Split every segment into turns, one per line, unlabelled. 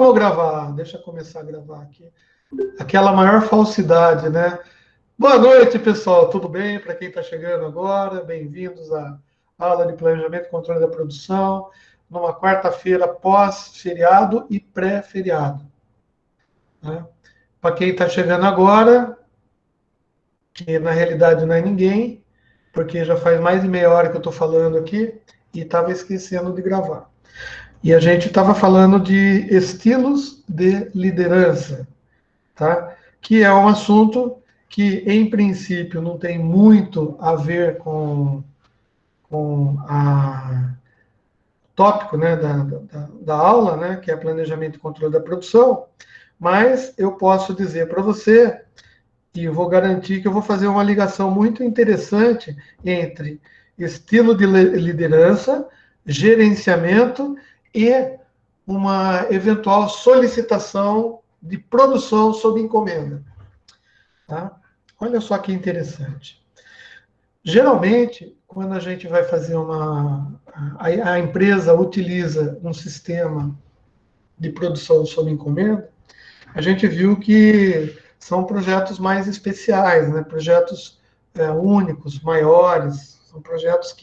Vou gravar, deixa eu começar a gravar aqui. Aquela maior falsidade, né? Boa noite, pessoal, tudo bem? Para quem está chegando agora, bem-vindos à aula de planejamento e controle da produção, numa quarta-feira pós-feriado e pré-feriado. Né? Para quem está chegando agora, que na realidade não é ninguém, porque já faz mais de meia hora que eu estou falando aqui e estava esquecendo de gravar. E a gente estava falando de estilos de liderança, tá? Que é um assunto que, em princípio, não tem muito a ver com a tópico, né, da aula, né, que é planejamento e controle da produção, mas eu posso dizer para você, e vou garantir que eu vou fazer uma ligação muito interessante entre estilo de liderança, gerenciamento e uma eventual solicitação de produção sob encomenda. Tá? Olha só que interessante. Geralmente, quando a gente vai fazer a empresa utiliza um sistema de produção sob encomenda, a gente viu que são projetos mais especiais, né? Projetos únicos, maiores, são projetos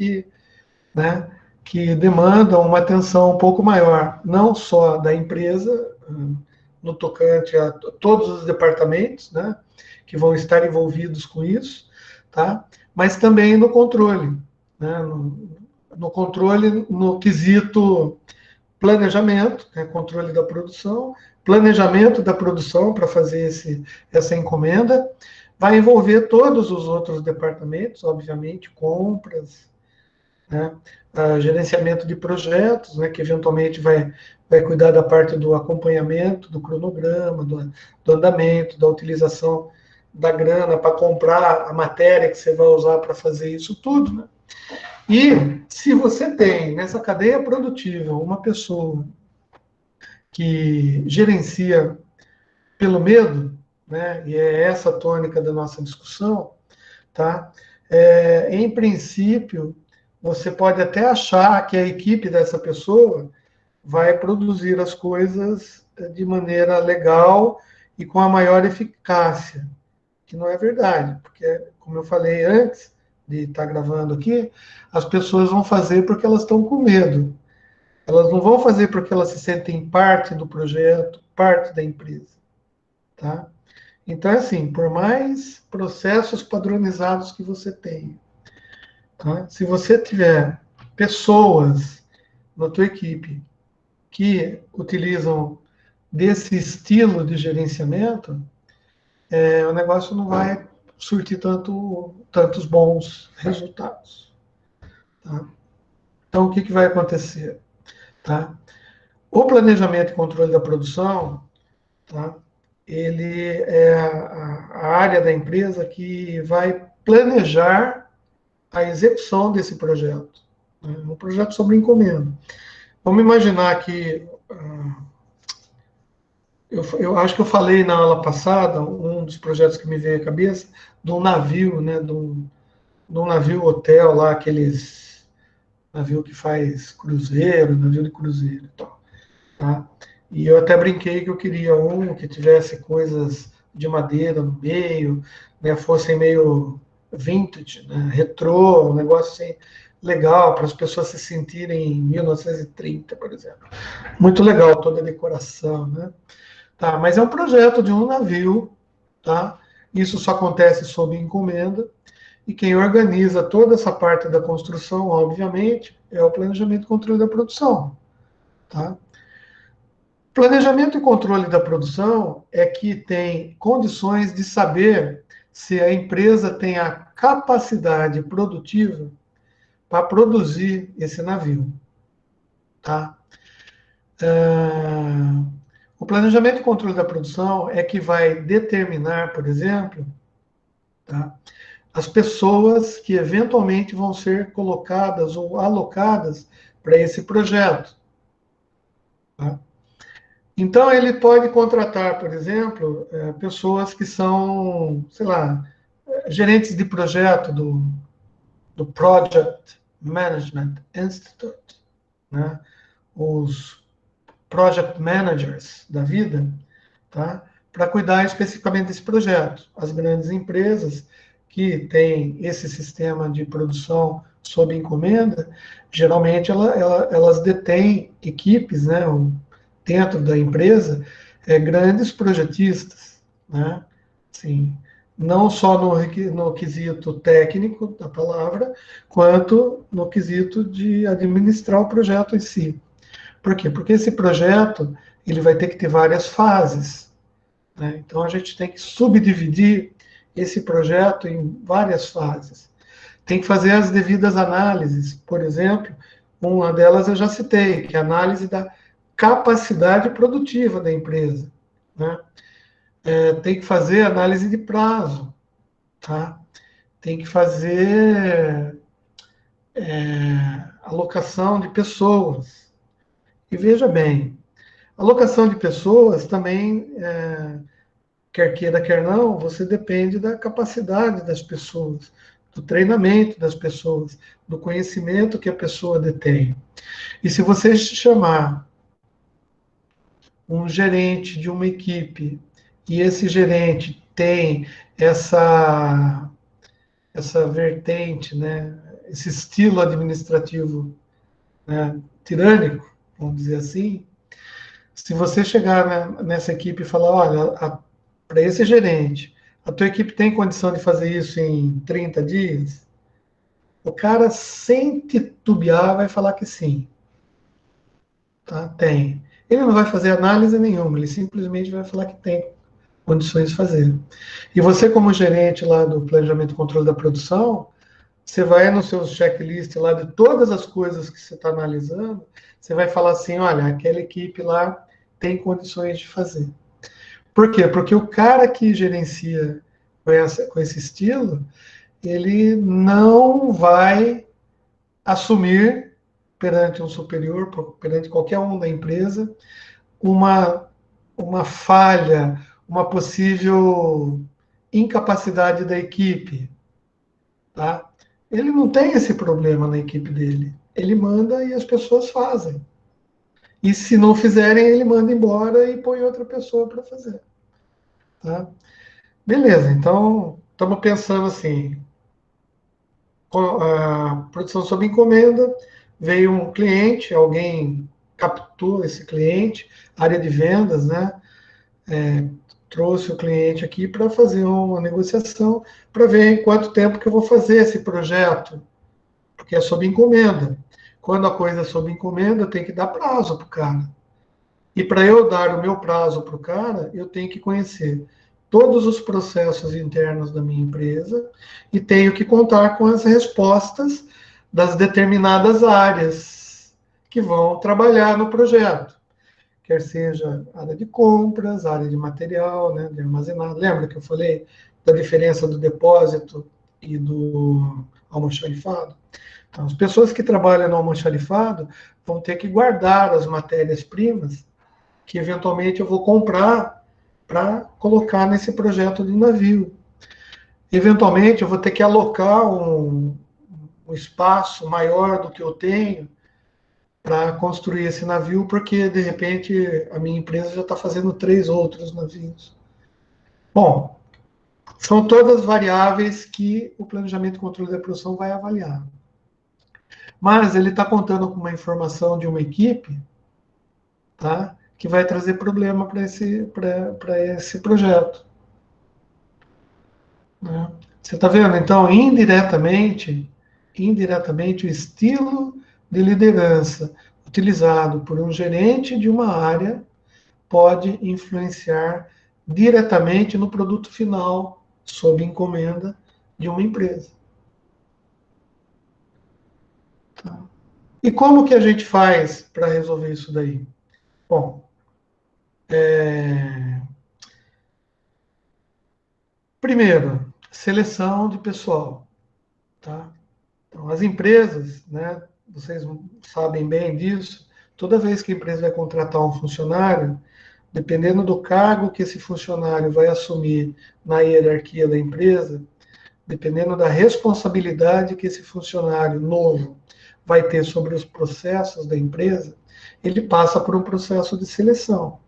né, que demandam uma atenção um pouco maior, não só da empresa, no tocante a todos os departamentos, né, que vão estar envolvidos com isso, tá? Mas também no controle, né, no controle no quesito planejamento, né, controle da produção, planejamento da produção para fazer essa encomenda, vai envolver todos os outros departamentos, obviamente, compras, né, gerenciamento de projetos, né, que eventualmente vai cuidar da parte do acompanhamento, do cronograma, do andamento, da utilização da grana para comprar a matéria que você vai usar para fazer isso tudo, né? E se você tem nessa cadeia produtiva uma pessoa que gerencia pelo medo, né, e é essa a tônica da nossa discussão, tá? Em princípio, você pode até achar que a equipe dessa pessoa vai produzir as coisas de maneira legal e com a maior eficácia, que não é verdade, porque, como eu falei antes de estar gravando aqui, as pessoas vão fazer porque elas estão com medo. Elas não vão fazer porque elas se sentem parte do projeto, parte da empresa, tá? Então, assim, por mais processos padronizados que você tenha, tá? Se você tiver pessoas na tua equipe que utilizam desse estilo de gerenciamento, o negócio não vai surtir tantos bons resultados. Tá? Então, o que vai acontecer? Tá? O planejamento e controle da produção, tá? Ele é a área da empresa que vai planejar a execução desse projeto. Né? Um projeto sobre encomenda. Vamos imaginar que eu acho que eu falei na aula passada, um dos projetos que me veio à cabeça, de um navio, né, de um navio hotel lá, aqueles navio que faz cruzeiro, navio de cruzeiro e tal. Tá? E eu até brinquei que eu queria um que tivesse coisas de madeira no meio, né, fossem meio vintage, né, retrô, um negócio assim legal para as pessoas se sentirem em 1930, por exemplo. Muito legal toda a decoração, né? Tá, mas é um projeto de um navio, tá? Isso só acontece sob encomenda e quem organiza toda essa parte da construção, obviamente, é o planejamento e controle da produção, tá? Planejamento e controle da produção é que tem condições de saber se a empresa tem a capacidade produtiva para produzir esse navio, tá? O planejamento e controle da produção é que vai determinar, por exemplo, tá, as pessoas que eventualmente vão ser colocadas ou alocadas para esse projeto. Tá? Então, ele pode contratar, por exemplo, pessoas que são, sei lá, gerentes de projeto do Project Management Institute, né? Os project managers da vida, tá? Para cuidar especificamente desse projeto. As grandes empresas que têm esse sistema de produção sob encomenda, geralmente elas detêm equipes, né, dentro da empresa, grandes projetistas, né? Sim, não só no quesito técnico da palavra, quanto no quesito de administrar o projeto em si. Por quê? Porque esse projeto ele vai ter que ter várias fases, né? Então a gente tem que subdividir esse projeto em várias fases. Tem que fazer as devidas análises. Por exemplo, uma delas eu já citei, que é a análise da capacidade produtiva da empresa, né? Tem que fazer análise de prazo, tá? Tem que fazer alocação de pessoas. E veja bem, alocação de pessoas também, quer queira, quer não, você depende da capacidade das pessoas, do treinamento das pessoas, do conhecimento que a pessoa detém. E se você chamar um gerente de uma equipe e esse gerente tem essa vertente, né, esse estilo administrativo, né, tirânico, vamos dizer assim, se você chegar, né, nessa equipe e falar, olha, para esse gerente, a tua equipe tem condição de fazer isso em 30 dias? O cara, sem titubear, vai falar que sim. Tá? Tem. Ele não vai fazer análise nenhuma, ele simplesmente vai falar que tem condições de fazer. E você, como gerente lá do planejamento e controle da produção, você vai no seu checklist lá de todas as coisas que você está analisando, você vai falar assim, olha, aquela equipe lá tem condições de fazer. Por quê? Porque o cara que gerencia com esse estilo, ele não vai assumir perante um superior, perante qualquer um da empresa, uma, uma falha, uma possível incapacidade da equipe, tá? Ele não tem esse problema na equipe dele. Ele manda e as pessoas fazem. E se não fizerem, ele manda embora e põe outra pessoa para fazer, tá? Beleza, então estamos pensando assim, a produção sob encomenda, veio um cliente, alguém captou esse cliente, área de vendas, né? Trouxe o cliente aqui para fazer uma negociação, para ver em quanto tempo que eu vou fazer esse projeto, porque é sob encomenda. Quando a coisa é sob encomenda, eu tenho que dar prazo para o cara. E para eu dar o meu prazo para o cara, eu tenho que conhecer todos os processos internos da minha empresa e tenho que contar com as respostas das determinadas áreas que vão trabalhar no projeto. Quer seja área de compras, área de material, né, de armazenado. Lembra que eu falei da diferença do depósito e do almoxarifado? Então, as pessoas que trabalham no almoxarifado vão ter que guardar as matérias-primas que eventualmente eu vou comprar para colocar nesse projeto de navio. Eventualmente eu vou ter que alocar um espaço maior do que eu tenho para construir esse navio, porque de repente a minha empresa já está fazendo 3 outros navios. Bom, são todas variáveis que o planejamento e controle da produção vai avaliar. Mas ele está contando com uma informação de uma equipe, tá, que vai trazer problema para esse projeto. Né? Você está vendo? Então, indiretamente, o estilo de liderança utilizado por um gerente de uma área pode influenciar diretamente no produto final, sob encomenda de uma empresa. Tá? E como que a gente faz para resolver isso daí? Bom, primeiro, seleção de pessoal. Tá? Então, as empresas, né, vocês sabem bem disso, toda vez que a empresa vai contratar um funcionário, dependendo do cargo que esse funcionário vai assumir na hierarquia da empresa, dependendo da responsabilidade que esse funcionário novo vai ter sobre os processos da empresa, ele passa por um processo de seleção,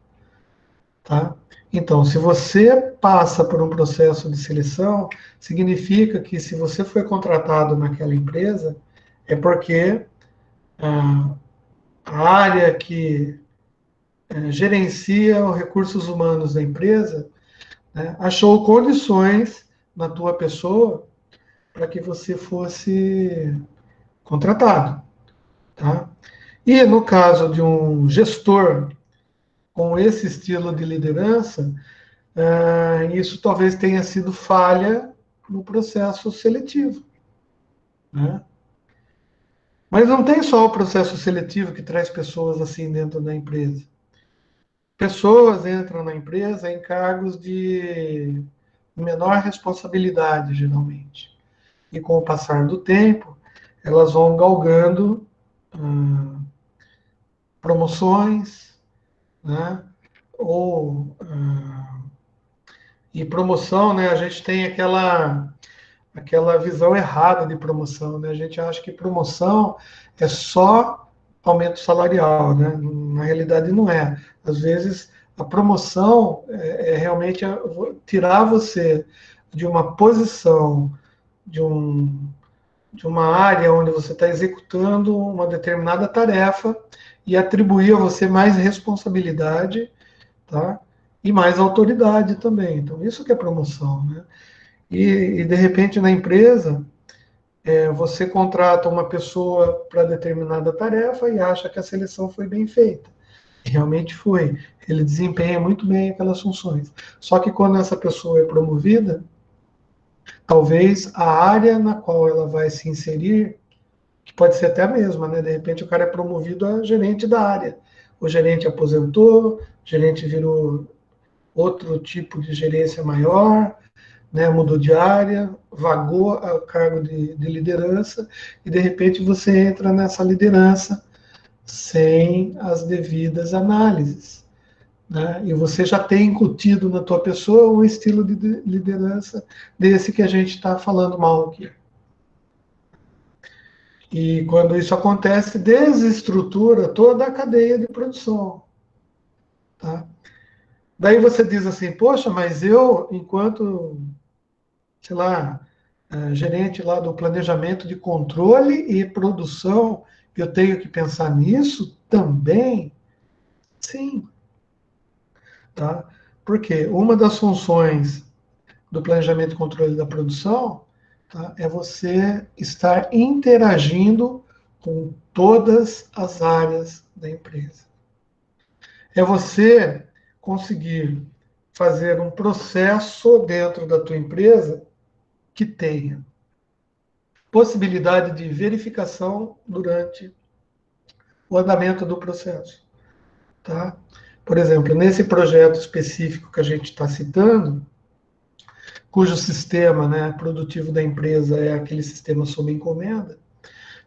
tá? Então, se você passa por um processo de seleção, significa que se você foi contratado naquela empresa, é porque a área que gerencia os recursos humanos da empresa, né, achou condições na tua pessoa para que você fosse contratado, tá? E no caso de um gestor com esse estilo de liderança, isso talvez tenha sido falha no processo seletivo, né? Mas não tem só o processo seletivo que traz pessoas assim dentro da empresa. Pessoas entram na empresa em cargos de menor responsabilidade, geralmente. E com o passar do tempo, elas vão galgando promoções, né? Ou e promoção, né? A gente tem aquela visão errada de promoção, né? A gente acha que promoção é só aumento salarial, né? Na realidade não é. Às vezes a promoção é realmente tirar você de uma posição, de de uma área onde você está executando uma determinada tarefa e atribuir a você mais responsabilidade, tá? E mais autoridade também. Então, isso que é promoção, né? De repente, na empresa, você contrata uma pessoa para determinada tarefa e acha que a seleção foi bem feita. E realmente foi. Ele desempenha muito bem aquelas funções. Só que quando essa pessoa é promovida, talvez a área na qual ela vai se inserir, que pode ser até a mesma, né? De repente o cara é promovido a gerente da área. O gerente aposentou, o gerente virou outro tipo de gerência maior, né, mudou de área, vagou ao cargo de liderança, e de repente você entra nessa liderança sem as devidas análises. Né? E você já tem incutido na tua pessoa um estilo de liderança desse que a gente está falando mal aqui. E quando isso acontece, desestrutura toda a cadeia de produção. Tá? Daí você diz assim, poxa, mas eu, enquanto, sei lá, gerente lá do planejamento de controle e produção, eu tenho que pensar nisso também? Sim, tá? Porque uma das funções do planejamento e controle da produção, tá, é você estar interagindo com todas as áreas da empresa. É você conseguir fazer um processo dentro da tua empresa que tenha possibilidade de verificação durante o andamento do processo, tá? Por exemplo, nesse projeto específico que a gente está citando, cujo sistema, né, produtivo da empresa é aquele sistema sob encomenda,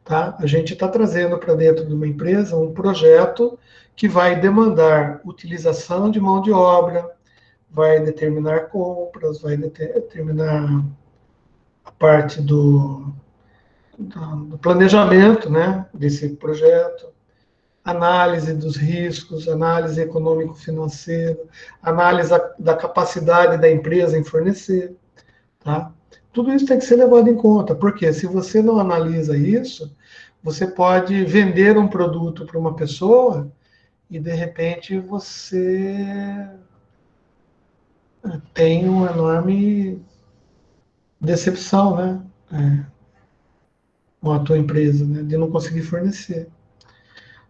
tá? A gente está trazendo para dentro de uma empresa um projeto que vai demandar utilização de mão de obra, vai determinar compras, vai determinar a parte do planejamento, né, desse projeto, análise dos riscos, análise econômico-financeira, análise da capacidade da empresa em fornecer, tá? Tudo isso tem que ser levado em conta, porque se você não analisa isso, você pode vender um produto para uma pessoa e de repente você tem uma enorme decepção, né? Com a tua empresa, né? De não conseguir fornecer.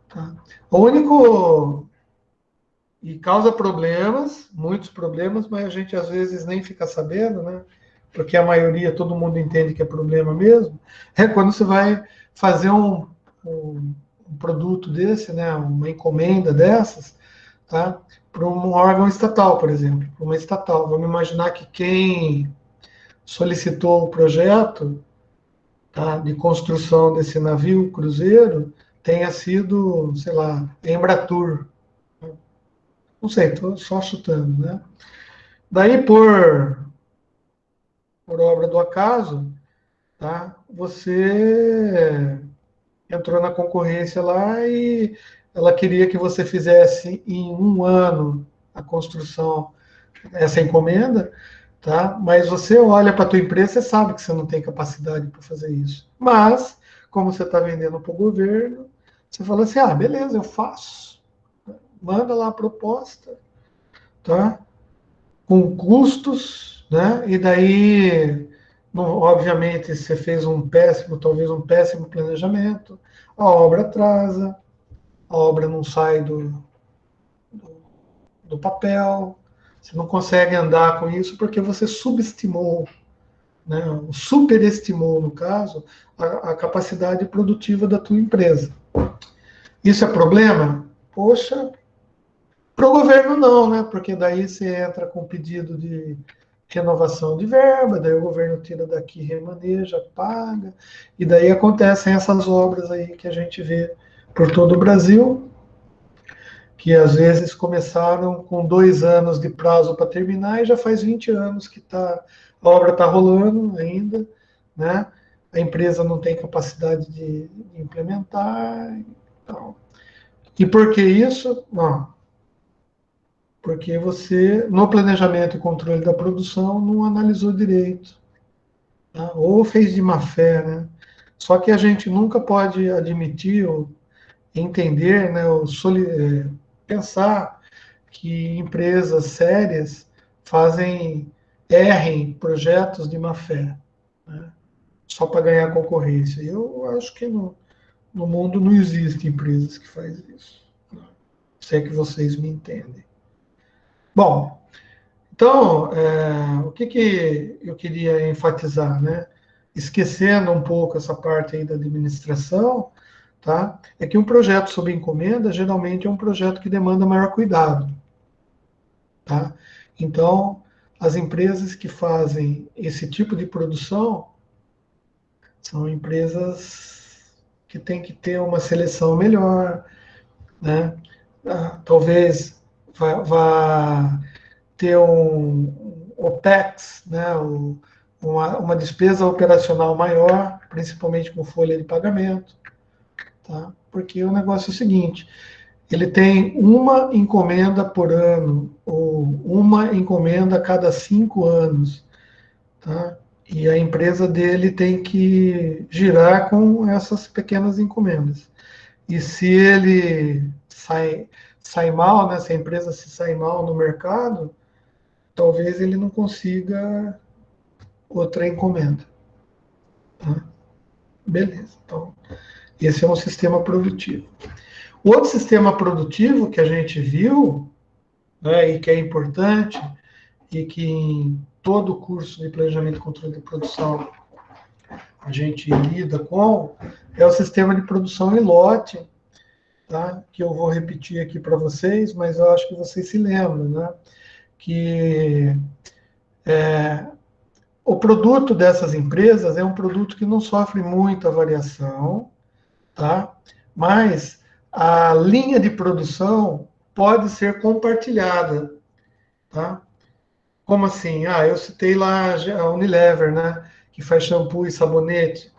Tá? O único e causa problemas, muitos problemas, mas a gente às vezes nem fica sabendo, né? Porque a maioria, todo mundo entende que é problema mesmo. É quando você vai fazer um produto desse, né? Uma encomenda dessas, tá? Para um órgão estatal, por exemplo, para uma estatal. Vamos imaginar que quem solicitou o projeto, tá, de construção desse navio cruzeiro tenha sido, sei lá, Embratur. Não sei, estou só chutando, né? Daí, por obra do acaso, tá? Você entrou na concorrência lá e ela queria que você fizesse em um ano a construção, essa encomenda, tá? Mas você olha para a tua empresa, você sabe que você não tem capacidade para fazer isso. Mas, como você está vendendo para o governo, você fala assim, ah, beleza, eu faço. Manda lá a proposta, tá? Com custos, né? E daí, obviamente, você fez talvez um péssimo planejamento, a obra atrasa, a obra não sai do papel, você não consegue andar com isso porque você subestimou, né? Superestimou, no caso, a capacidade produtiva da tua empresa. Isso é problema? Poxa, para o governo não, né? Porque daí você entra com pedido de renovação de verba, daí o governo tira daqui, remaneja, paga, e daí acontecem essas obras aí que a gente vê por todo o Brasil, que às vezes começaram com 2 anos de prazo para terminar e já faz 20 anos que a obra está rolando ainda, né? A empresa não tem capacidade de implementar. Então. E por que isso? Não, porque você, no planejamento e controle da produção, não analisou direito, tá? Ou fez de má fé, né? Só que a gente nunca pode admitir ou entender, né, ou pensar que empresas sérias errem projetos de má fé, né, só para ganhar concorrência. Eu acho que no mundo não existe empresas que fazem isso. Se é que vocês me entendem. Bom, então, o que eu queria enfatizar, né? Esquecendo um pouco essa parte aí da administração, tá? É que um projeto sob encomenda geralmente é um projeto que demanda maior cuidado, tá? Então, as empresas que fazem esse tipo de produção são empresas que têm que ter uma seleção melhor, né? Talvez vá ter um OPEX, né? Uma despesa operacional maior, principalmente com folha de pagamento, tá? Porque o negócio é o seguinte, ele tem uma encomenda por ano, ou uma encomenda a cada 5 anos, tá? E a empresa dele tem que girar com essas pequenas encomendas. E se ele sai mal, né, se a empresa se sai mal no mercado, talvez ele não consiga outra encomenda, tá? Beleza, então esse é um sistema produtivo. O outro sistema produtivo que a gente viu, né, e que é importante, e que em todo o curso de planejamento e controle de produção a gente lida com, é o sistema de produção em lote, tá? Que eu vou repetir aqui para vocês, mas eu acho que vocês se lembram, né? Que o produto dessas empresas é um produto que não sofre muita variação, tá? Mas a linha de produção pode ser compartilhada, tá? Como assim? Ah, eu citei lá a Unilever, né? Que faz shampoo e sabonete,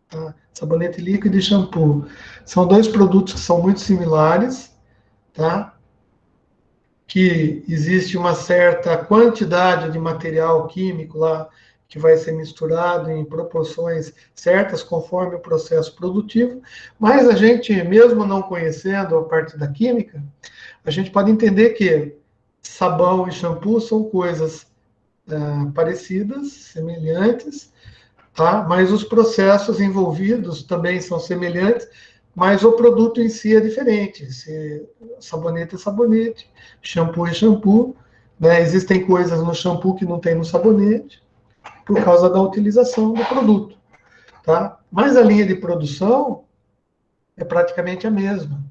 tá? Sabonete líquido e shampoo. São dois produtos que são muito similares, tá? Que existe uma certa quantidade de material químico lá que vai ser misturado em proporções certas conforme o processo produtivo, mas a gente, mesmo não conhecendo a parte da química, a gente pode entender que sabão e shampoo são coisas parecidas, semelhantes, tá? Mas os processos envolvidos também são semelhantes, mas o produto em si é diferente. Sabonete é sabonete, shampoo é shampoo, né? Existem coisas no shampoo que não tem no sabonete, por causa da utilização do produto, tá? Mas a linha de produção é praticamente a mesma.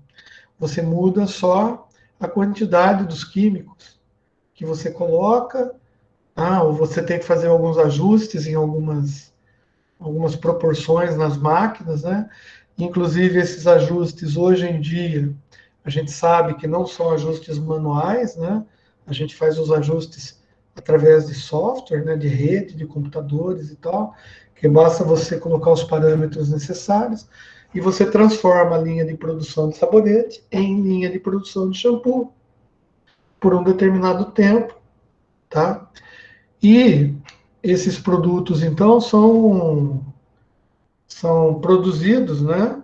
Você muda só a quantidade dos químicos que você coloca, ou você tem que fazer alguns ajustes em algumas proporções nas máquinas, né? Inclusive, esses ajustes, hoje em dia, a gente sabe que não são ajustes manuais, né? A gente faz os ajustes através de software, né? De rede, de computadores e tal, que basta você colocar os parâmetros necessários. e você transforma a linha de produção de sabonete em linha de produção de shampoo por um determinado tempo, tá? E esses produtos, então, são produzidos, né,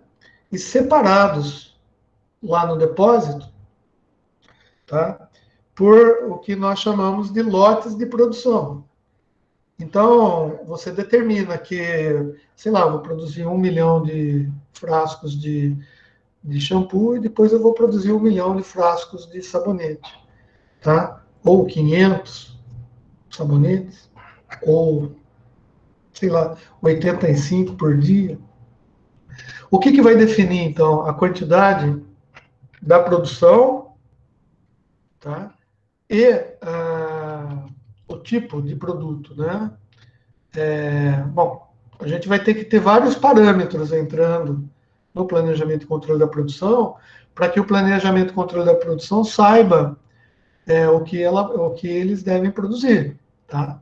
e separados lá no depósito, tá? Por o que nós chamamos de lotes de produção. Então, você determina que, sei lá, vou produzir 1 milhão de frascos de shampoo e depois eu vou produzir 1 milhão de frascos de sabonete, tá? Ou 500 sabonetes, ou, sei lá, 85 por dia. O que vai definir, então, a quantidade da produção, tá? E o tipo de produto, né? Bom, a gente vai ter que ter vários parâmetros entrando no planejamento e controle da produção, para que o planejamento e controle da produção saiba o que eles devem produzir, tá?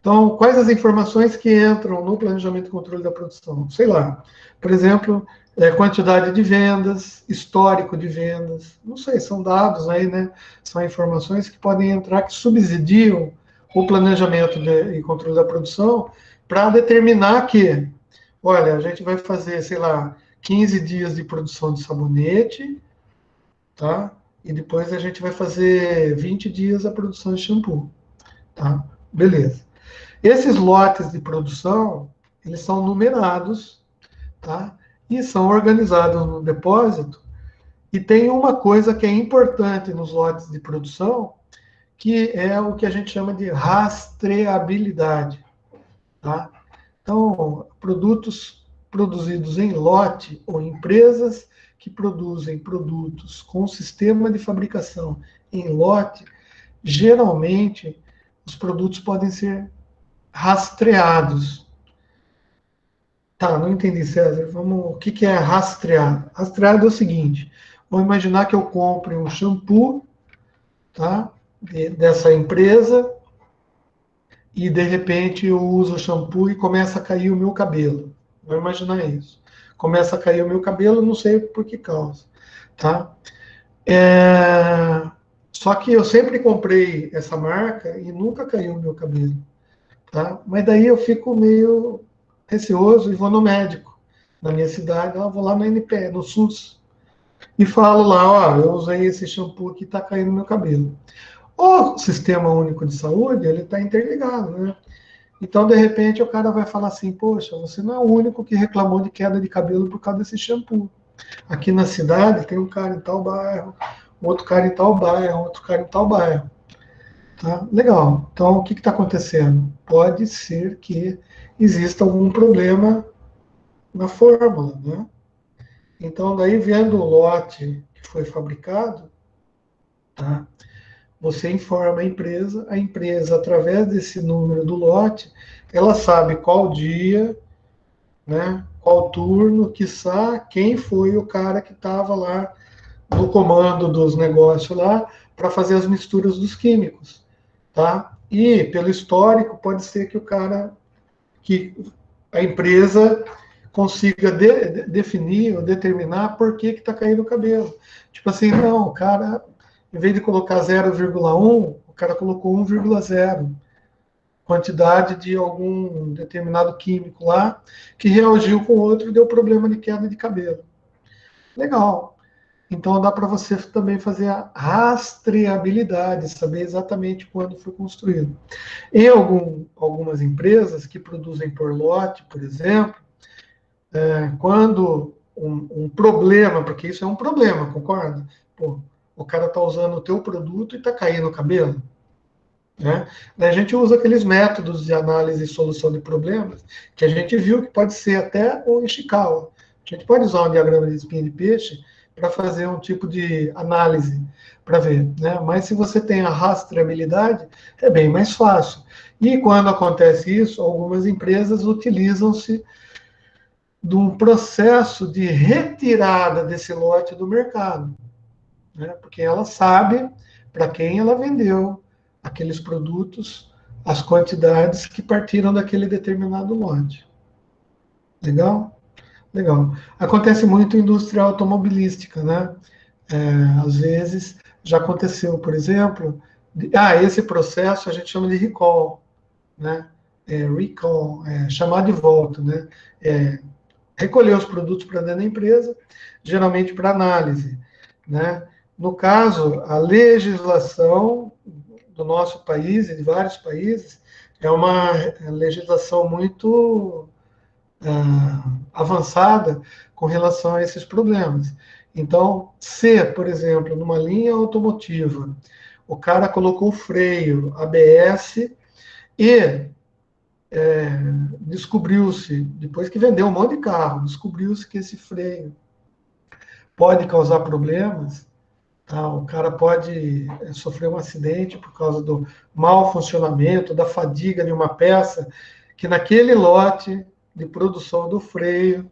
Então, quais as informações que entram no planejamento e controle da produção? Sei lá, por exemplo, quantidade de vendas, histórico de vendas, não sei, são dados aí, né? São informações que podem entrar, que subsidiam o planejamento e controle da produção para determinar que, olha, a gente vai fazer, sei lá, 15 dias de produção de sabonete, tá? E depois a gente vai fazer 20 dias a produção de shampoo, tá? Beleza. Esses lotes de produção, eles são numerados, tá? E são organizados no depósito. E tem uma coisa que é importante nos lotes de produção, que é o que a gente chama de rastreabilidade, tá? Então, produtos produzidos em lote ou empresas que produzem produtos com sistema de fabricação em lote, geralmente os produtos podem ser rastreados. Tá, não entendi, César. Vamos, o que é rastrear? Rastreado é o seguinte: vamos imaginar que eu compre um shampoo, tá, dessa empresa, e de repente eu uso o shampoo e começa a cair o meu cabelo. Vamos imaginar isso. Começa a cair o meu cabelo, não sei por que causa, tá? Só que eu sempre comprei essa marca e nunca caiu o meu cabelo, tá? Mas daí eu fico meio receoso e vou no médico na minha cidade, eu vou lá no NP, no SUS, e falo lá, ó, eu usei esse shampoo que está caindo no meu cabelo. O Sistema Único de Saúde, ele está interligado, né? Então, de repente, o cara vai falar assim, poxa, você não é o único que reclamou de queda de cabelo por causa desse shampoo. Aqui na cidade tem um cara em tal bairro, outro cara em tal bairro, outro cara em tal bairro. Tá? Legal. Então, o que está acontecendo? Pode ser que exista algum problema na fórmula, né? Então, daí, vendo o lote que foi fabricado, tá? Você informa a empresa, através desse número do lote, ela sabe qual dia, né? Qual turno, quiçá, quem foi o cara que estava lá no comando dos negócios lá para fazer as misturas dos químicos, tá? E pelo histórico pode ser que que a empresa consiga definir ou determinar por que está caindo o cabelo. Tipo assim, não, o cara, em vez de colocar 0,1, o cara colocou 1,0, quantidade de algum determinado químico lá, que reagiu com o outro e deu problema de queda de cabelo. Legal. Então dá para você também fazer a rastreabilidade, saber exatamente quando foi construído. Em algumas empresas que produzem por lote, por exemplo, quando um problema, porque isso é um problema, concorda? Pô, o cara está usando o teu produto e está caindo o cabelo. Né? A gente usa aqueles métodos de análise e solução de problemas, que a gente viu que pode ser até o Ishikawa. A gente pode usar um diagrama de espinha de peixe para fazer um tipo de análise, para ver. Né? Mas se você tem a rastreabilidade, é bem mais fácil. E quando acontece isso, algumas empresas utilizam-se de um processo de retirada desse lote do mercado, né? Porque ela sabe para quem ela vendeu aqueles produtos, as quantidades que partiram daquele determinado lote. Legal? Legal. Acontece muito em indústria automobilística, né? Às vezes já aconteceu, por exemplo, esse processo a gente chama de recall, né? Recall, chamar de volta, né? É, recolher os produtos para dentro da empresa, geralmente para análise, né? No caso, a legislação do nosso país e de vários países é uma legislação muito avançada com relação a esses problemas. Então, se, por exemplo, numa linha automotiva, o cara colocou freio ABS e descobriu-se, depois que vendeu um monte de carro, descobriu-se que esse freio pode causar problemas, tá? O cara pode sofrer um acidente por causa do mau funcionamento, da fadiga de uma peça, que naquele lote de produção do freio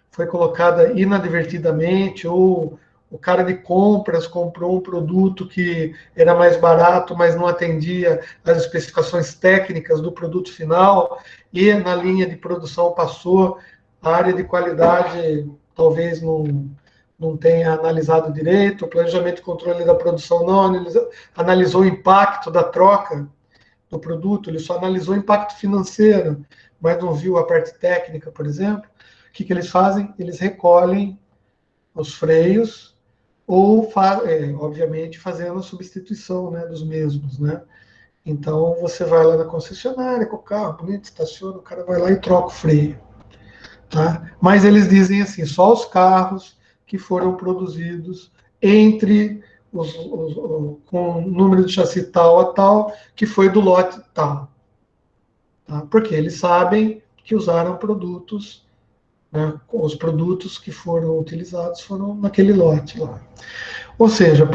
foi colocada inadvertidamente, ou o cara de compras comprou um produto que era mais barato, mas não atendia às especificações técnicas do produto final, e na linha de produção passou, a área de qualidade talvez não tenha analisado direito, o planejamento e controle da produção não analisou o impacto da troca do produto, ele só analisou o impacto financeiro, mas não viu a parte técnica, por exemplo. O que eles fazem? Eles recolhem os freios ou, obviamente, fazendo a substituição, né, dos mesmos, né? Então, você vai lá na concessionária com o carro, bonito, estaciona, o cara vai lá e troca o freio, tá? Mas eles dizem assim, só os carros que foram produzidos entre com número de chassi tal a tal, que foi do lote tal, tá? Porque eles sabem que usaram produtos, né? Os produtos que foram utilizados foram naquele lote lá. Ou seja,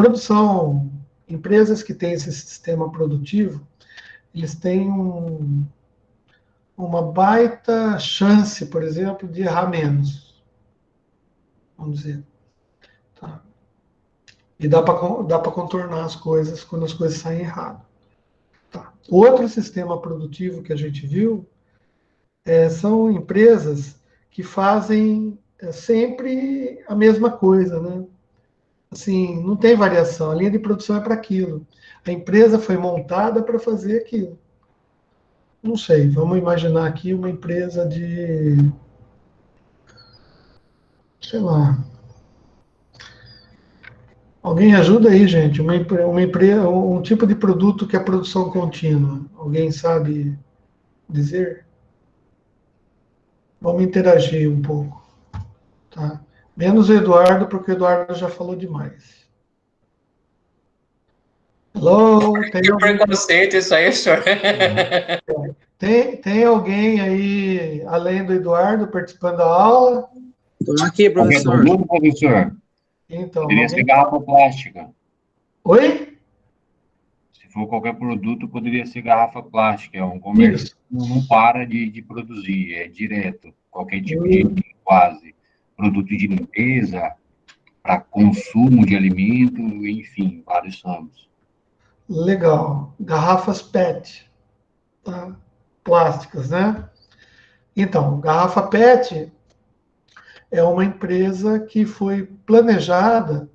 empresas que têm esse sistema produtivo, eles têm uma baita chance, por exemplo, de errar menos, vamos dizer. Tá? E dá para contornar as coisas quando as coisas saem errado. Tá? Outro sistema produtivo que a gente viu são empresas que fazem sempre a mesma coisa, né? Assim, não tem variação. A linha de produção é para aquilo. A empresa foi montada para fazer aquilo. Não sei, vamos imaginar aqui uma empresa sei lá. Alguém ajuda aí, gente. Uma empresa, um tipo de produto que é produção contínua. Alguém sabe dizer? Vamos interagir um pouco, tá? Menos o Eduardo, porque o Eduardo já falou demais. Hello, tem
Que
alguém?
preconceito isso aí, senhor.
Tem alguém aí, além do Eduardo, participando da aula?
Estou aqui,
Qualquer
professor.
produto, professor,
Então,
poderia ser
alguém.
garrafa plástica.
Oi?
Se for qualquer produto, poderia ser garrafa plástica. É um comércio
Isso.
que não para de produzir, é direto. Qualquer tipo de
Hum,
quase produto de limpeza, para consumo de alimento, enfim, vários ramos.
Legal. Garrafas PET, tá? Plásticas, né? Então, garrafa PET é uma empresa que foi planejada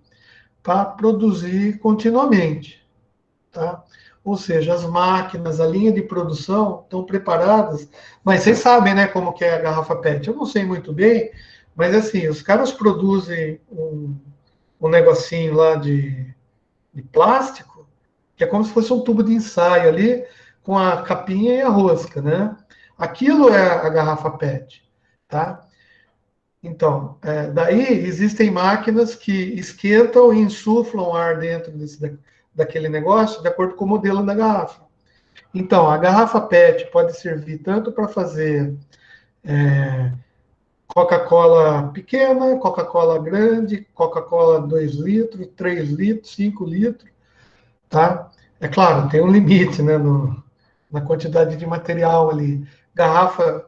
para produzir continuamente, tá? Ou seja, as máquinas, a linha de produção estão preparadas, mas vocês sabem, né, como que é a garrafa PET. Eu não sei muito bem, mas assim, os caras produzem um negocinho lá de plástico, que é como se fosse um tubo de ensaio ali, com a capinha e a rosca, né? Aquilo é a garrafa PET, tá? Então, daí existem máquinas que esquentam e insuflam ar dentro daquele negócio, de acordo com o modelo da garrafa. Então, a garrafa PET pode servir tanto para fazer Coca-Cola pequena, Coca-Cola grande, Coca-Cola 2 litros, 3 litros, 5 litros, tá? É claro, tem um limite, né, na quantidade de material ali. Garrafa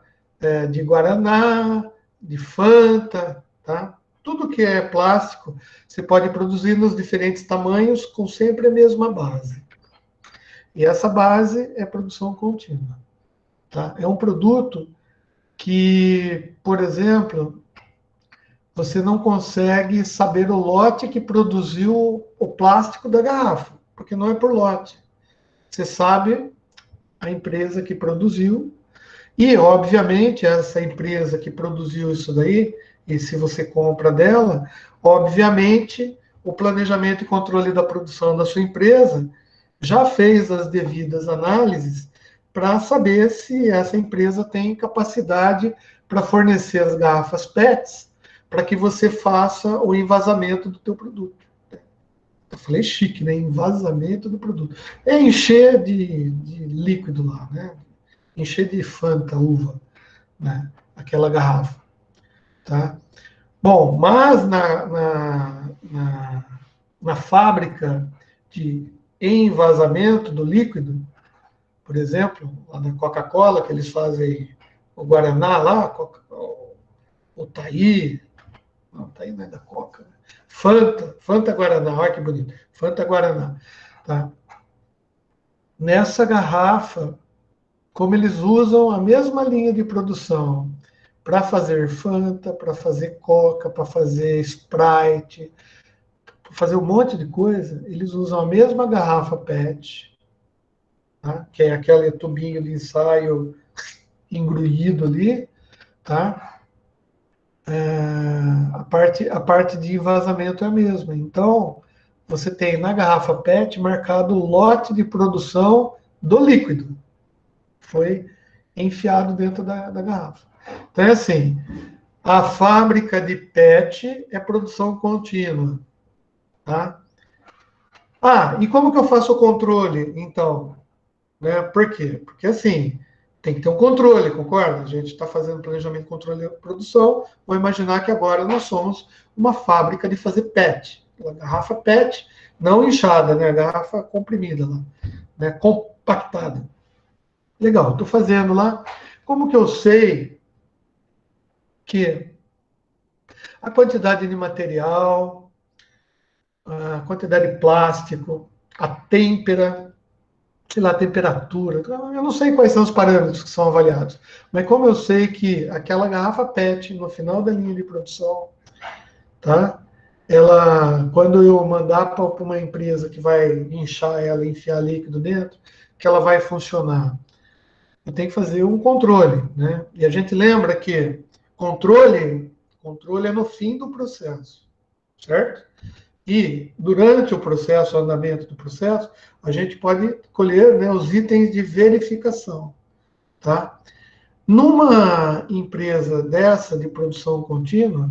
de Guaraná, de Fanta, tá? Tudo que é plástico, você pode produzir nos diferentes tamanhos com sempre a mesma base. E essa base é produção contínua, tá? É um produto que, por exemplo, você não consegue saber o lote que produziu o plástico da garrafa, porque não é por lote. Você sabe a empresa que produziu, e, obviamente, essa empresa que produziu isso daí, e se você compra dela, obviamente, o planejamento e controle da produção da sua empresa já fez as devidas análises para saber se essa empresa tem capacidade para fornecer as garrafas PETs para que você faça o envasamento do teu produto. Eu falei chique, né? Envasamento do produto. É encher de líquido lá, né? Encher de Fanta, uva, né? Aquela garrafa, tá? Bom, mas na fábrica de envasamento do líquido, por exemplo, lá na Coca-Cola, que eles fazem o Guaraná lá, o Taí, não, Taí não é da Coca, né? Fanta Guaraná, olha que bonito, Fanta Guaraná, tá? Nessa garrafa, como eles usam a mesma linha de produção para fazer Fanta, para fazer Coca, para fazer Sprite, para fazer um monte de coisa, eles usam a mesma garrafa PET, tá? Que é aquele tubinho de ensaio engruído ali, tá? A parte de vazamento é a mesma. Então, você tem na garrafa PET marcado o lote de produção do líquido. Foi enfiado dentro da garrafa. Então, é assim, a fábrica de PET é produção contínua, tá? Ah, e como que eu faço o controle, então? Né? Por quê? Porque, assim, tem que ter um controle, concorda? A gente está fazendo planejamento, controle de produção. Vou imaginar que agora nós somos uma fábrica de fazer PET. A garrafa PET, não inchada, né? A garrafa comprimida lá, né? Compactada. Legal, estou fazendo lá. Como que eu sei que a quantidade de material, a quantidade de plástico, a têmpera, sei lá, a temperatura, eu não sei quais são os parâmetros que são avaliados, mas como eu sei que aquela garrafa PET, no final da linha de produção, tá? Ela, quando eu mandar para uma empresa que vai inchar ela, enfiar líquido dentro, que ela vai funcionar. Eu tenho que fazer um controle, né? E a gente lembra que controle é no fim do processo, certo? E durante o processo, o andamento do processo, a gente pode colher, né, os itens de verificação, tá? Numa empresa dessa de produção contínua,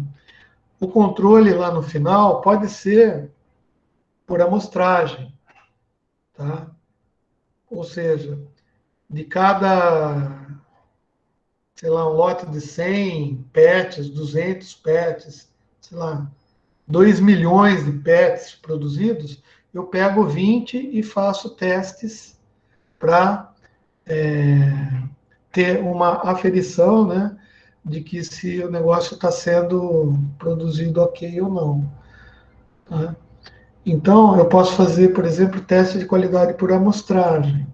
o controle lá no final pode ser por amostragem, tá? Ou seja, de cada, sei lá, um lote de 100 PETs, 200 PETs, sei lá, 2 milhões de PETs produzidos, eu pego 20 e faço testes para ter uma aferição, né, de que se o negócio está sendo produzido ok ou não. Tá? Então, eu posso fazer, por exemplo, teste de qualidade por amostragem.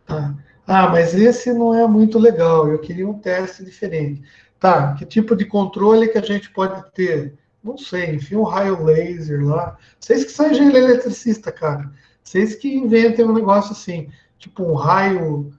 Tá? Ah, mas esse não é muito legal, eu queria um teste diferente. Tá, que tipo de controle que a gente pode ter? Não sei, enfim, um raio laser lá. Vocês que são engenheiro eletricista, cara. Vocês que inventem um negócio assim, tipo um raio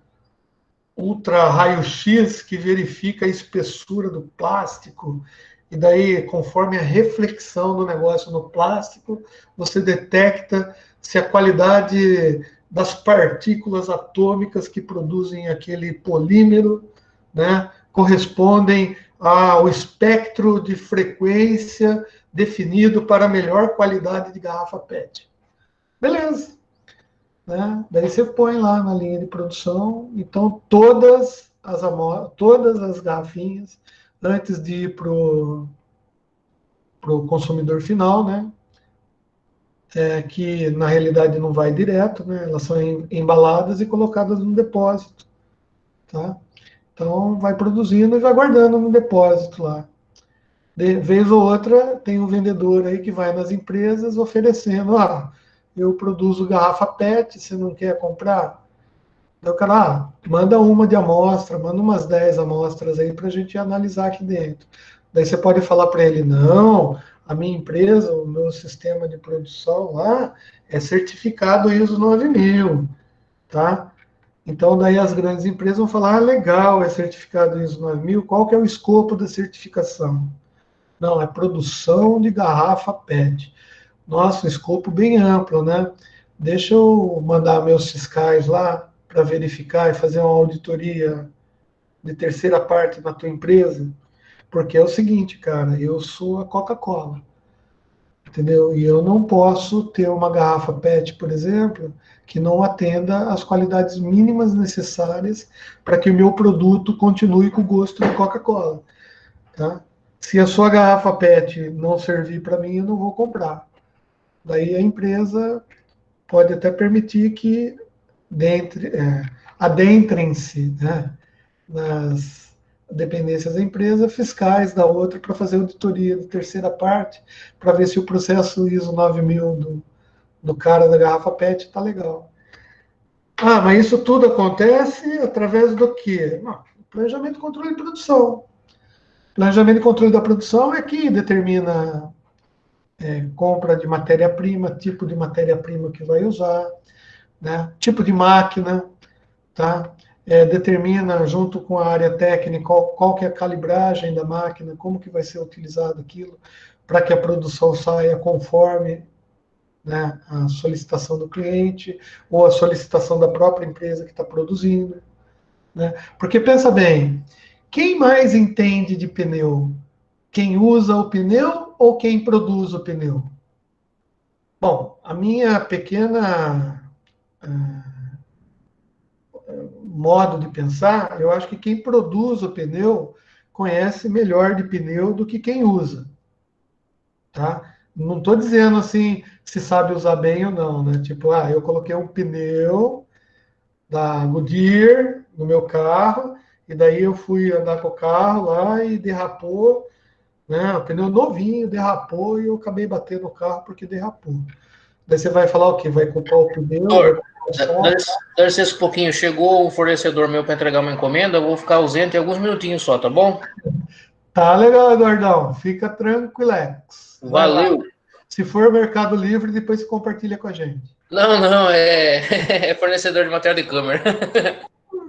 ultra raio-x que verifica a espessura do plástico, e daí, conforme a reflexão do negócio no plástico, você detecta se a qualidade das partículas atômicas que produzem aquele polímero, né, correspondem ao espectro de frequência definido para melhor qualidade de garrafa PET. Beleza. Né? Daí você põe lá na linha de produção, então todas as garrafinhas, antes de ir para o consumidor final, né? Que na realidade não vai direto, né? Elas são embaladas e colocadas no depósito, tá? Então vai produzindo e vai guardando no depósito lá. De vez ou outra tem um vendedor aí que vai nas empresas oferecendo, eu produzo garrafa PET, você não quer comprar? Daí o cara, manda uma de amostra, manda umas 10 amostras aí para a gente analisar aqui dentro. Daí você pode falar para ele, não, a minha empresa, o meu sistema de produção lá é certificado ISO 9000, tá? Então, daí as grandes empresas vão falar, legal, é certificado ISO 9000, qual que é o escopo da certificação? Não, é produção de garrafa PET. Nossa, um escopo bem amplo, né? Deixa eu mandar meus fiscais lá para verificar e fazer uma auditoria de terceira parte na tua empresa, porque é o seguinte, cara, eu sou a Coca-Cola, entendeu? E eu não posso ter uma garrafa PET, por exemplo, que não atenda às qualidades mínimas necessárias para que o meu produto continue com o gosto de Coca-Cola, tá? Se a sua garrafa PET não servir para mim, eu não vou comprar. Daí a empresa pode até permitir que adentrem-se, né, nas dependências da empresa, fiscais da outra, para fazer auditoria de terceira parte, para ver se o processo ISO 9000 do cara da garrafa PET está legal. Ah, mas isso tudo acontece através do quê? Não, planejamento, controle e produção. Planejamento e controle da produção é que determina compra de matéria-prima, tipo de matéria-prima que vai usar, né? Tipo de máquina, tá? Determina, junto com a área técnica, qual que é a calibragem da máquina, como que vai ser utilizado aquilo, para que a produção saia conforme, né, a solicitação do cliente, ou a solicitação da própria empresa que está produzindo, né? Porque, pensa bem, quem mais entende de pneu? Quem usa o pneu ou quem produz o pneu? Bom, a minha pequena modo de pensar, eu acho que quem produz o pneu conhece melhor de pneu do que quem usa, tá? Não estou dizendo assim se sabe usar bem ou não, né? Tipo, eu coloquei um pneu da Goodyear no meu carro e daí eu fui andar com o carro lá e derrapou, né? O pneu novinho derrapou e eu acabei batendo o carro porque derrapou. Daí você vai falar o quê? Vai culpar o pneu? Vai
Doutor,
culpar o som?
dá licença um pouquinho. Chegou um fornecedor meu para entregar uma encomenda. Eu vou ficar ausente alguns minutinhos só, tá bom?
Tá legal, Eduardão. Fica tranquilex. Vai lá.
Valeu.
Se for Mercado Livre, depois você compartilha com a gente.
Não, não, é fornecedor de material de câmera.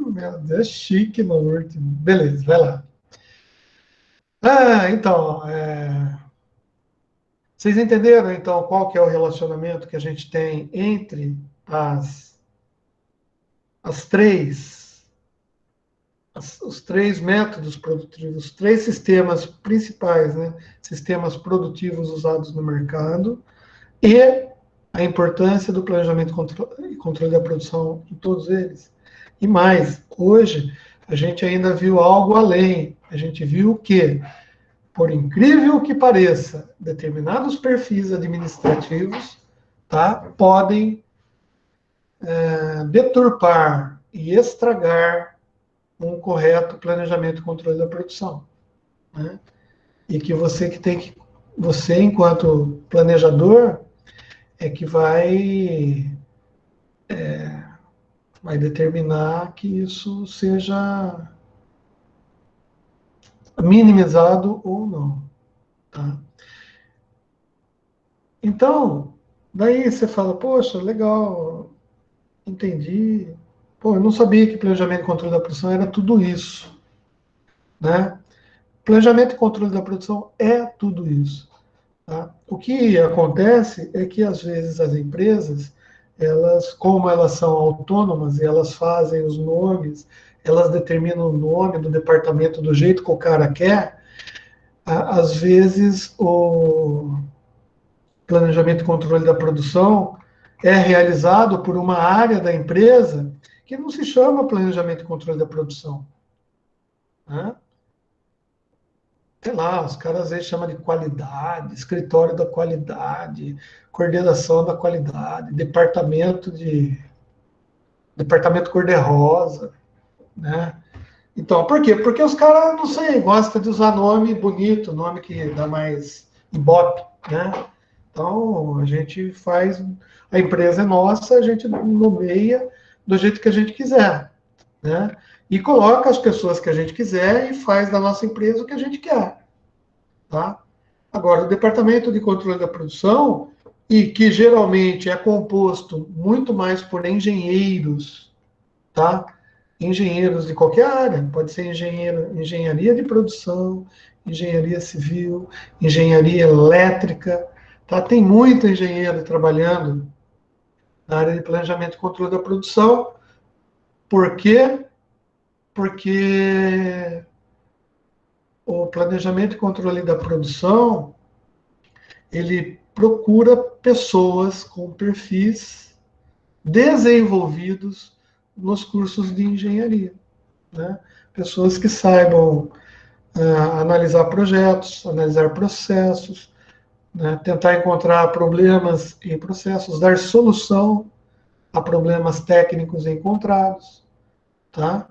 Meu Deus, chique no último. Beleza, vai lá. Então, vocês entenderam, então, qual que é o relacionamento que a gente tem entre as três, os três métodos produtivos, os três sistemas principais, né? Sistemas produtivos usados no mercado, e a importância do planejamento e controle da produção em todos eles. E mais, hoje a gente ainda viu algo além. A gente viu que, por incrível que pareça, determinados perfis administrativos, tá, podem deturpar e estragar um correto planejamento e controle da produção, né? E que você, enquanto planejador, é que vai determinar que isso seja minimizado ou não, tá? Então, daí você fala, poxa, legal, entendi. Pô, eu não sabia que planejamento e controle da produção era tudo isso, né? Planejamento e controle da produção é tudo isso, tá? O que acontece é que, às vezes, as empresas, como elas são autônomas e elas fazem os nomes, elas determinam o nome do departamento do jeito que o cara quer, às vezes o planejamento e controle da produção é realizado por uma área da empresa que não se chama planejamento e controle da produção, né? Sei lá, os caras às vezes chamam de qualidade, escritório da qualidade, coordenação da qualidade, departamento cor-de-rosa, né? Então, por quê? Porque os caras, não sei, gostam de usar nome bonito, nome que dá mais ibope, né? Então, a gente faz, a empresa é nossa, a gente nomeia do jeito que a gente quiser, né? E coloca as pessoas que a gente quiser e faz da nossa empresa o que a gente quer, tá? Agora, o departamento de controle da produção, e que geralmente é composto muito mais por engenheiros, tá? Engenheiros de qualquer área, pode ser engenharia de produção, engenharia civil, engenharia elétrica, tá? Tem muito engenheiro trabalhando na área de planejamento e controle da produção. Por quê? Porque o planejamento e controle da produção, ele procura pessoas com perfis desenvolvidos nos cursos de engenharia, né? Pessoas que saibam analisar projetos, analisar processos, né? Tentar encontrar problemas em processos, dar solução a problemas técnicos encontrados, tá?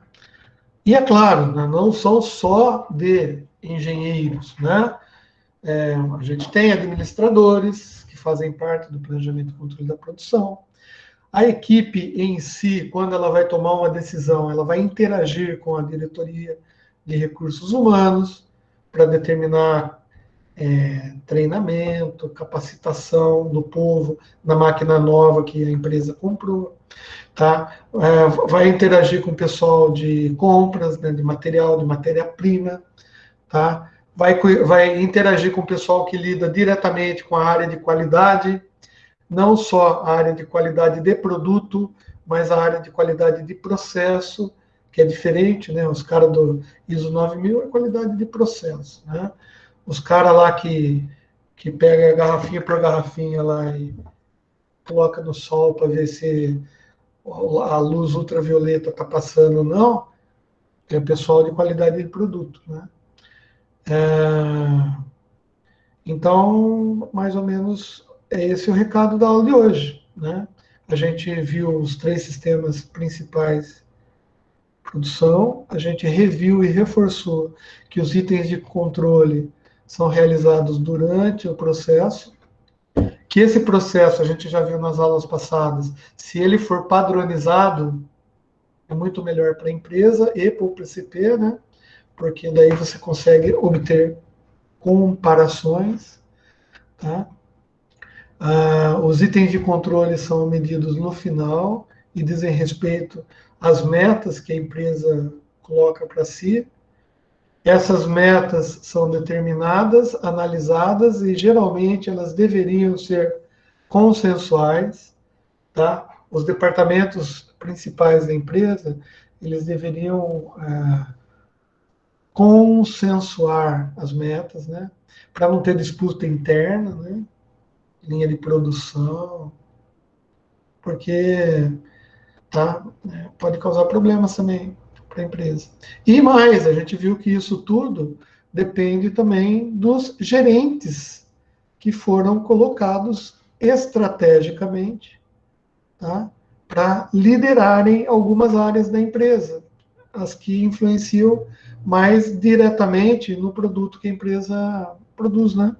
E é claro, né, não são só de engenheiros, né? A gente tem administradores que fazem parte do planejamento e controle da produção. A equipe em si, quando ela vai tomar uma decisão, ela vai interagir com a diretoria de recursos humanos para determinar treinamento, capacitação do povo na máquina nova que a empresa comprou, tá? Vai interagir com o pessoal de compras, né, de material, de matéria-prima, tá? Vai interagir com o pessoal que lida diretamente com a área de qualidade, não só a área de qualidade de produto, mas a área de qualidade de processo, que é diferente, né? Os caras do ISO 9000 é qualidade de processo, né? Os caras lá que pega garrafinha por garrafinha lá e coloca no sol para ver se a luz ultravioleta está passando ou não, é o pessoal de qualidade de produto, né? Então, mais ou menos, é esse o recado da aula de hoje, né? A gente viu os 3 sistemas principais de produção, a gente reviu e reforçou que os itens de controle são realizados durante o processo, que esse processo, a gente já viu nas aulas passadas, se ele for padronizado, é muito melhor para a empresa e para o PCP, né? Porque daí você consegue obter comparações, tá? Os itens de controle são medidos no final e dizem respeito às metas que a empresa coloca para si. Essas metas são determinadas, analisadas e geralmente elas deveriam ser consensuais, tá? Os departamentos principais da empresa, eles deveriam consensuar as metas, né? Para não ter disputa interna, né? Linha de produção, porque pode causar problemas também para a empresa. E mais, a gente viu que isso tudo depende também dos gerentes que foram colocados estrategicamente, tá? Para liderarem algumas áreas da empresa, as que influenciam mais diretamente no produto que a empresa produz, né?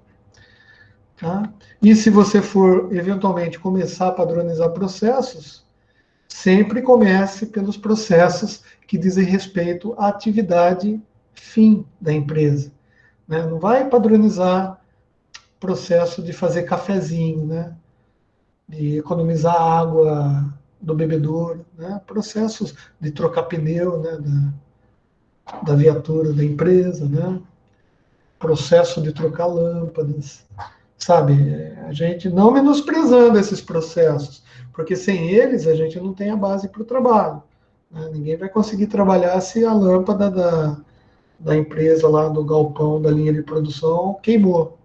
Tá? E se você for eventualmente começar a padronizar processos, sempre comece pelos processos que dizem respeito à atividade fim da empresa, né? Não vai padronizar processo de fazer cafezinho, né? De economizar água do bebedouro, né? Processos de trocar pneu, né? Da viatura da empresa, né? Processo de trocar lâmpadas, sabe? A gente não menosprezando esses processos, porque sem eles a gente não tem a base para o trabalho, né? Ninguém vai conseguir trabalhar se a lâmpada da empresa lá do galpão da linha de produção queimou.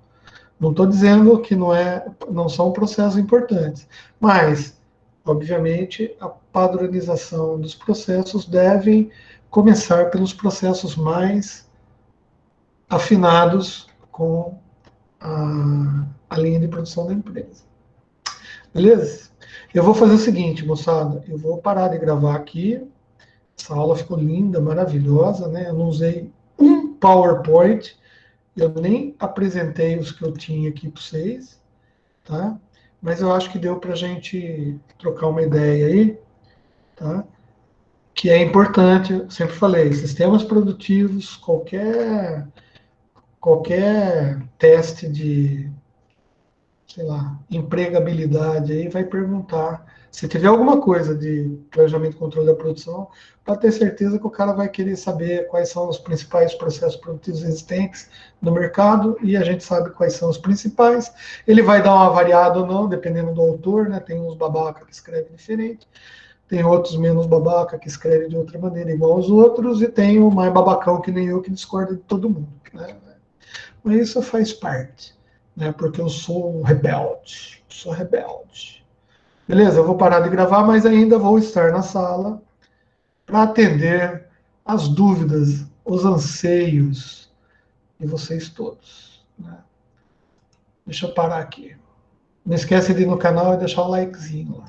Não estou dizendo que não são processos importantes, mas, obviamente, a padronização dos processos deve começar pelos processos mais afinados com a linha de produção da empresa. Beleza? Eu vou fazer o seguinte, moçada, eu vou parar de gravar aqui. Essa aula ficou linda, maravilhosa, né? Eu não usei um PowerPoint, eu nem apresentei os que eu tinha aqui para vocês, tá? Mas eu acho que deu para a gente trocar uma ideia aí, tá? Que é importante, eu sempre falei, sistemas produtivos, qualquer qualquer teste de, sei lá, empregabilidade aí vai perguntar. Se tiver alguma coisa de planejamento e controle da produção, para ter certeza que o cara vai querer saber quais são os principais processos produtivos existentes no mercado, e a gente sabe quais são os principais. Ele vai dar uma variada ou não, dependendo do autor, né? Tem uns babaca que escrevem diferente, tem outros menos babaca que escrevem de outra maneira, igual aos outros, e tem o mais babacão que nem eu, que discorda de todo mundo, né? Mas isso faz parte, né? Porque eu sou um rebelde, sou rebelde. Beleza, eu vou parar de gravar, mas ainda vou estar na sala para atender as dúvidas, os anseios de vocês todos, né? Deixa eu parar aqui. Não esquece de ir no canal e deixar o likezinho lá.